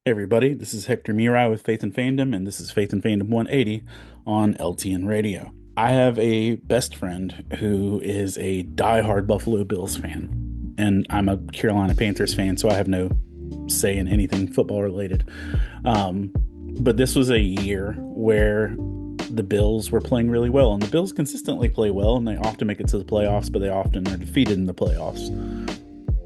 Hey everybody, this is Hector Miray with Faith and Fandom, and this is Faith and Fandom 180 on LTN Radio. I have a best friend who is a diehard Buffalo Bills fan, and I'm a Carolina Panthers fan, so I have no say in anything football related. Um, but this was a year where the Bills were playing really well, and the Bills consistently play well, and they often make it to the playoffs, but they often are defeated in the playoffs.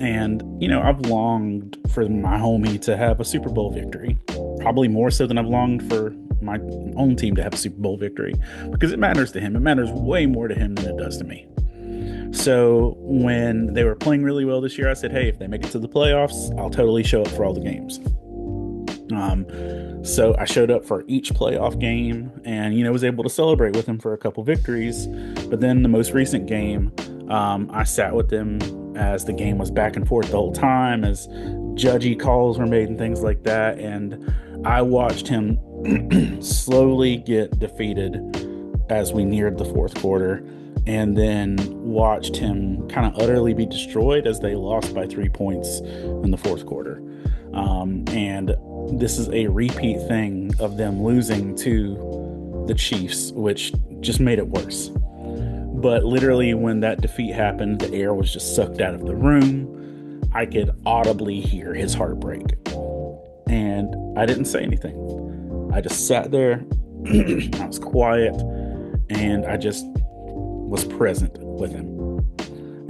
And, I've longed for my homie to have a Super Bowl victory, probably more so than I've longed for my own team to have a Super Bowl victory because it matters to him. It matters way more to him than it does to me. So when they were playing really well this year, I said, hey, if they make it to the playoffs, I'll totally show up for all the games. So I showed up for each playoff game and, was able to celebrate with him for a couple victories. But then the most recent game, I sat with them as the game was back and forth the whole time, as judgy calls were made and things like that. And I watched him slowly get defeated as we neared the fourth quarter, and then watched him kind of utterly be destroyed as they lost by 3 points in the fourth quarter. And this is a repeat thing of them losing to the Chiefs, which just made it worse. But literally, when that defeat happened, the air was just sucked out of the room. I could audibly hear his heart break. And I didn't say anything. I just sat there, I was quiet, and I just was present with him.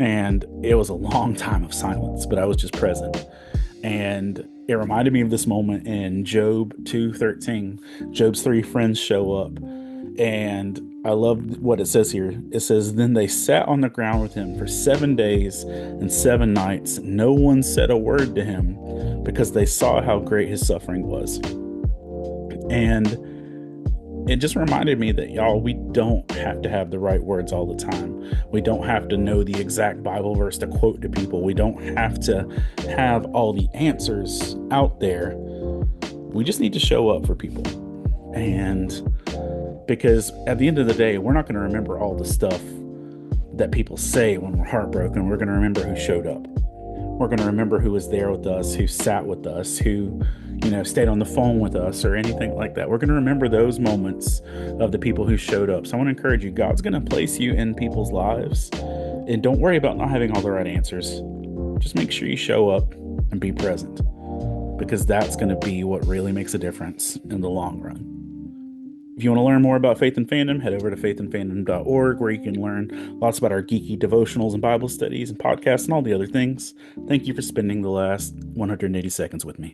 And it was a long time of silence, but I was just present. And it reminded me of this moment in Job 2:13. Job's three friends show up, and I love what it says here. It says, then they sat on the ground with him for 7 days and 7 nights. No one said a word to him because they saw how great his suffering was. And it just reminded me that, y'all, we don't have to have the right words all the time. We don't have to know the exact Bible verse to quote to people. We don't have to have all the answers out there. We just need to show up for people. And because at the end of the day, we're not going to remember all the stuff that people say when we're heartbroken. We're going to remember who showed up. We're going to remember who was there with us, who sat with us, who, stayed on the phone with us or anything like that. We're going to remember those moments of the people who showed up. So I want to encourage you, God's going to place you in people's lives, and don't worry about not having all the right answers. Just make sure you show up and be present, because that's going to be what really makes a difference in the long run. If you want to learn more about Faith and Fandom, head over to faithandfandom.org, where you can learn lots about our geeky devotionals and Bible studies and podcasts and all the other things. Thank you for spending the last 180 seconds with me.